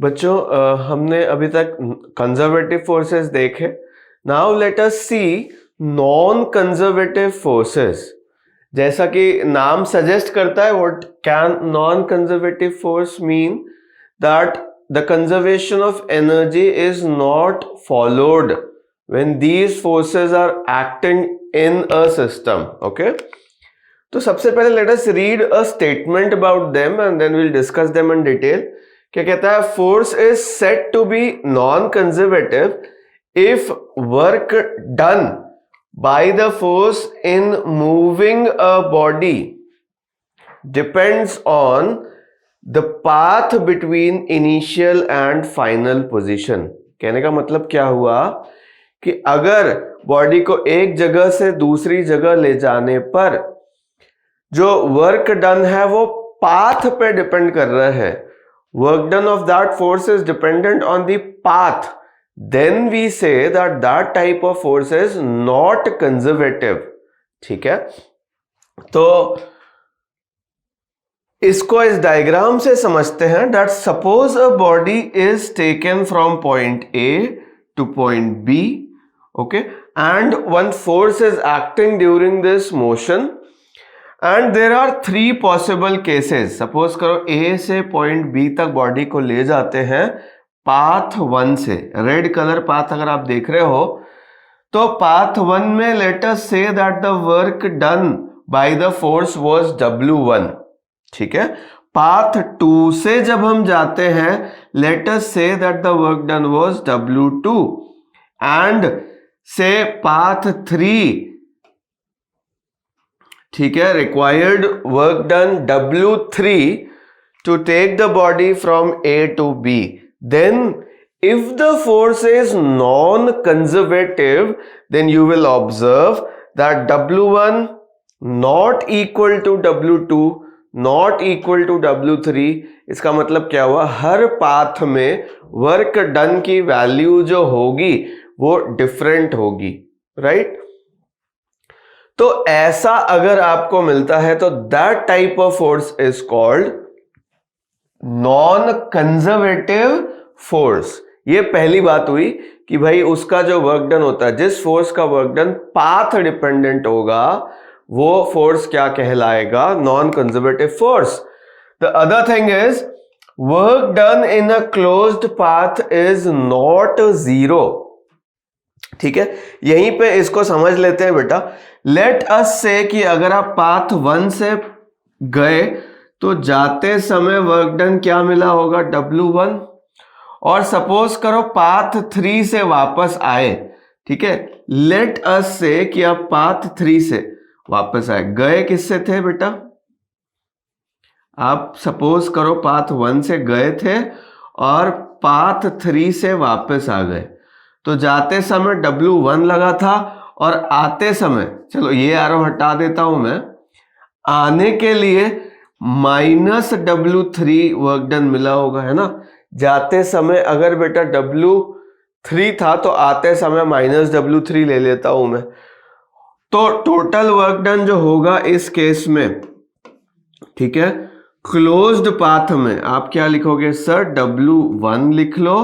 बच्चों हमने अभी तक कंजर्वेटिव फोर्सेस देखे। Now let us see non conservative forces. जैसा कि नाम सजेस्ट करता है, what can non conservative force mean? That the conservation of energy is not followed when these forces are acting in a system. Okay, तो सबसे पहले let us read a statement about them and then we'll discuss them in detail. क्या कहता है? Force is said to be non conservative if work done by the force in moving a body depends on the path between initial and final position. कहने का मतलब क्या हुआ कि अगर बॉडी को एक जगह से दूसरी जगह ले जाने पर जो वर्क डन है वो पाथ पे डिपेंड कर रहा है, work done of that force is dependent on the path, then we say that that type of force is not conservative। ठीक है, तो इसको इस डायग्राम से समझते हैं। that suppose a body is taken from point A to point B, okay, and one force is acting during this motion and there are three possible cases. Suppose करो A से पॉइंट बी तक body को ले जाते हैं path 1 से। Red colour path अगर आप देख रहे हो तो पाथ 1 में late us say that the work done by the force was W1। ठीक है, पाथ 2 से जब हम जाते हैं let us say that the work done was W2 and say path 3, ठीक है, required work done W3 to take the body from A to B। Then if the force is non conservative then you will observe that W1 not equal to W2 not equal to W3। इसका मतलब क्या हुआ? हर path में work done की value जो होगी वो डिफरेंट होगी, राइट? तो ऐसा अगर आपको मिलता है तो that type of force is called non conservative force. ये पहली बात हुई कि भाई उसका जो वर्क डन होता है, जिस फोर्स का वर्क डन पाथ डिपेंडेंट होगा वो फोर्स क्या कहलाएगा? Non conservative force. The other thing is work done in a closed path is not zero. ठीक है, यहीं पे इसको समझ लेते हैं बेटा। लेट अस से कि अगर आप पाथ 1 से गए तो जाते समय वर्क डन क्या मिला होगा? W1। और सपोज करो पाथ 3 से वापस आए, ठीक है, लेट अस से कि आप पाथ 3 से वापस आए। गए किससे थे बेटा? आप सपोज करो पाथ 1 से गए थे और पाथ 3 से वापस आ गए, तो जाते समय W1 लगा था और आते समय, चलो ये एरो हटा देता हूं मैं, आने के लिए -W3 वर्क डन मिला होगा, है ना? जाते समय अगर बेटा W3 था तो आते समय -W3 ले लेता हूं मैं, तो टोटल वर्क डन जो होगा इस केस में, ठीक है, क्लोज्ड पाथ में आप क्या लिखोगे सर? W1 लिख लो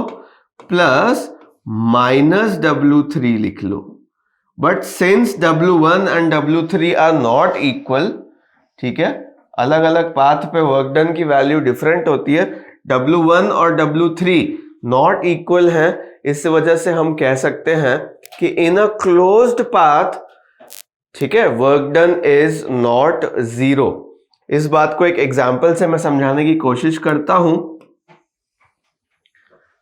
प्लस -W3 लिख लो। But since W1 and W3 are not equal, ठीक है, अलग अलग पाथ पे वर्क डन की वैल्यू डिफरेंट होती है, W1 और W3 नॉट इक्वल है, इस वजह से हम कह सकते हैं कि इन अ क्लोज्ड पाथ, ठीक है, work done is not zero. इस बात को एक एग्जाम्पल से मैं समझाने की कोशिश करता हूं,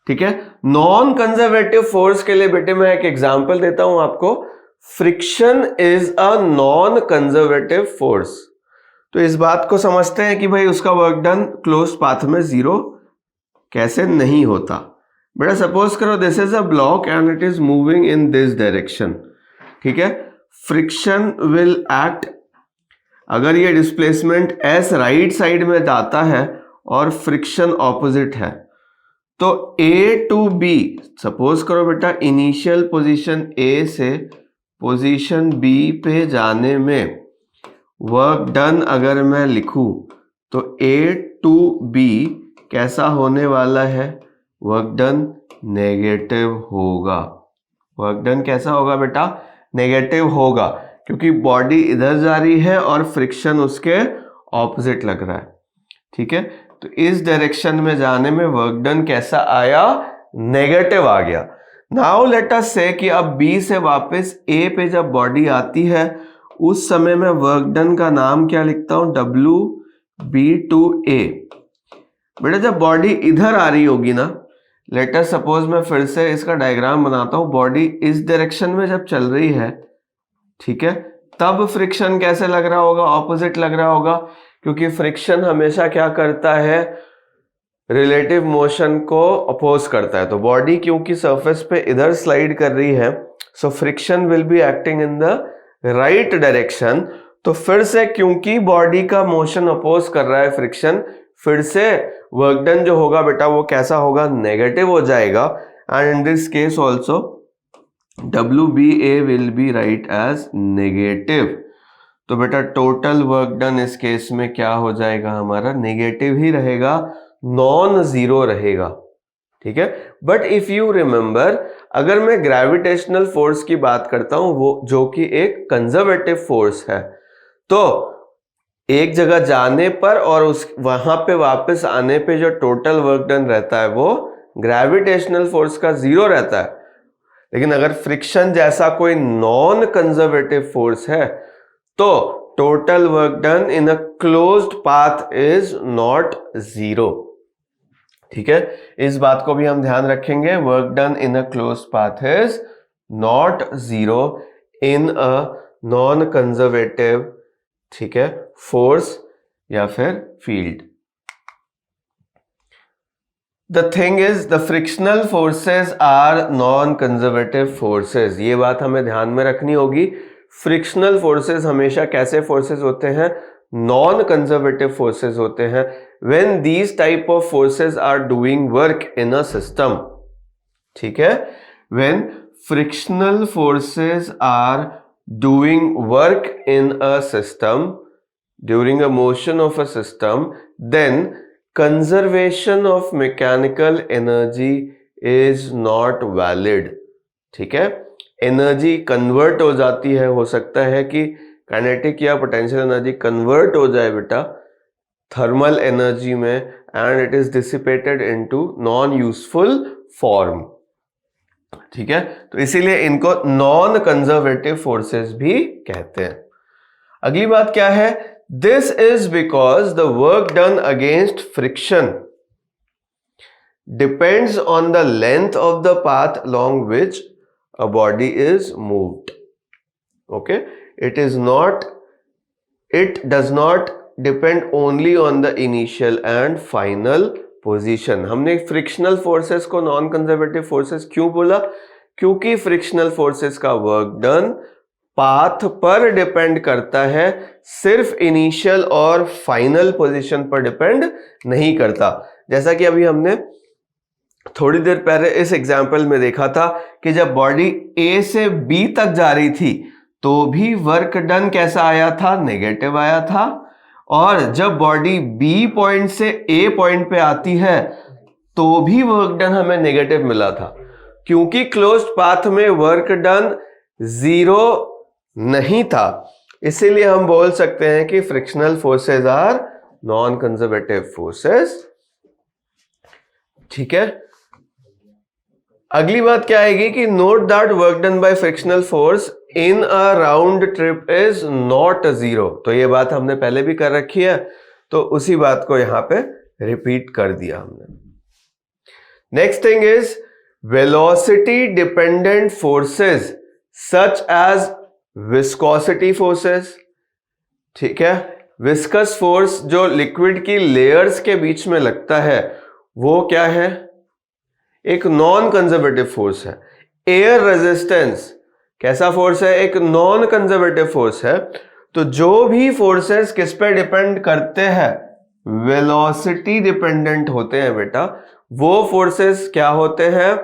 ठीक है। नॉन कंजर्वेटिव फोर्स के लिए बेटे मैं एक एग्जांपल देता हूं आपको। Friction is a non conservative force. तो इस बात को समझते हैं कि भाई उसका वर्क डन क्लोज पाथ में जीरो कैसे नहीं होता। बेटा सपोज करो this is a block and it is moving in this direction, ठीक है। फ्रिक्शन विल एक्ट, अगर ये डिस्प्लेसमेंट एस राइट साइड में जाता है और फ्रिक्शन ऑपोजिट है, तो A टू B, सपोज करो बेटा इनिशियल पोजीशन A से पोजीशन B पे जाने में वर्क डन अगर मैं लिखूं तो A टू B कैसा होने वाला है? वर्क डन नेगेटिव होगा। वर्क डन कैसा होगा बेटा? नेगेटिव होगा, क्योंकि बॉडी इधर जा रही है और फ्रिक्शन उसके ऑपोजिट लग रहा है। ठीक है, तो इस डायरेक्शन में जाने में वर्क डन कैसा आया? नेगेटिव आ गया। नाउ लेट अस से कि अब बी से वापस ए पे जब बॉडी आती है उस समय मैं वर्क डन का नाम क्या लिखता हूं? WB/A। बेटा जब बॉडी इधर आ रही होगी ना, लेट अस सपोज मैं फिर से इसका डायग्राम बनाता हूं, बॉडी इस डायरेक्शन में जब चल रही है, ठीक है, तब फ्रिक्शन कैसे लग रहा होगा? ऑपोजिट लग रहा होगा, क्योंकि फ्रिक्शन हमेशा क्या करता है? रिलेटिव मोशन को अपोज करता है। तो बॉडी क्योंकि सरफेस पे इधर स्लाइड कर रही है, so friction will be acting in the right direction. तो फिर से क्योंकि बॉडी का मोशन अपोज कर रहा है फ्रिक्शन, फिर से वर्क डन जो होगा बेटा वो कैसा होगा? नेगेटिव हो जाएगा। And in this case also WBA will be right as negative. तो बेटा टोटल वर्क डन इस केस में क्या हो जाएगा? हमारा नेगेटिव ही रहेगा, नॉन जीरो रहेगा। ठीक है, बट इफ यू रिमेंबर, अगर मैं ग्रेविटेशनल फोर्स की बात करता हूं, वो जो कि एक कंजर्वेटिव फोर्स है, तो एक जगह जाने पर और उस वहां पे वापस आने पे जो टोटल वर्क डन रहता है वो ग्रेविटेशनल फोर्स का जीरो रहता है। लेकिन अगर फ्रिक्शन जैसा कोई नॉन कंजर्वेटिव फोर्स है तो total work done in a closed path is not zero. ठीक है, इस बात को भी हम ध्यान रखेंगे। Work done in a closed path is not zero in a non conservative, ठीक है, फोर्स या फिर field. The thing is, the frictional forces are non-conservative forces। ये बात हमें ध्यान में रखनी होगी। फ्रिक्शनल फोर्सेस हमेशा कैसे फोर्सेस होते हैं? नॉन कंजर्वेटिव फोर्सेस होते हैं। When these type of forces are doing work in a system, ठीक है, when frictional forces are doing work in a system during a motion of a system, then conservation of mechanical energy is not valid। ठीक है, energy convert हो जाती है, हो सकता है कि काइनेटिक या पोटेंशियल एनर्जी कन्वर्ट हो जाए बेटा थर्मल एनर्जी में, and it is dissipated into non useful form. ठीक है, तो इसीलिए इनको नॉन कंजर्वेटिव फोर्सेस भी कहते हैं। अगली बात क्या है? This is because the work done against friction depends on the length of the path along which a body is moved. Okay, it does not depend only on the initial and final position। हमने frictional forces को non conservative forces क्यों बोला? क्योंकि frictional forces का work done path पर depend करता है, सिर्फ इनिशियल और फाइनल पोजीशन पर डिपेंड नहीं करता। जैसा कि अभी हमने थोड़ी देर पहले इस एग्जाम्पल में देखा था कि जब बॉडी ए से बी तक जा रही थी तो भी वर्क डन कैसा आया था? नेगेटिव आया था। और जब बॉडी बी पॉइंट से ए पॉइंट पे आती है तो भी वर्क डन हमें नेगेटिव मिला था, क्योंकि क्लोज्ड पाथ में वर्क डन जीरो नहीं था। इसीलिए हम बोल सकते हैं कि frictional forces are non conservative forces. ठीक है, अगली बात क्या आएगी कि note that work done by frictional force in a round trip is not zero. तो ये बात हमने पहले भी कर रखी है, तो उसी बात को यहां पे रिपीट कर दिया हमने। Next thing is velocity dependent forces such as viscosity forces. ठीक है, विस्कस फोर्स जो लिक्विड की लेयर्स के बीच में लगता है वो क्या है? एक नॉन कंजर्वेटिव फोर्स है। एयर रेजिस्टेंस कैसा फोर्स है? एक नॉन कंजर्वेटिव फोर्स है। तो जो भी फोर्सेस किस पे डिपेंड करते हैं? वेलोसिटी डिपेंडेंट होते हैं बेटा। वो फोर्सेस क्या होते हैं?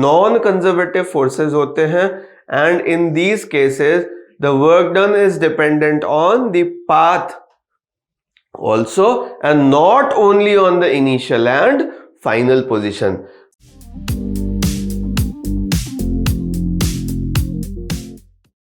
नॉन कंजर्वेटिव फोर्सेस होते हैं। And in these cases, the work done is dependent on the path also, and not only on the initial and final position.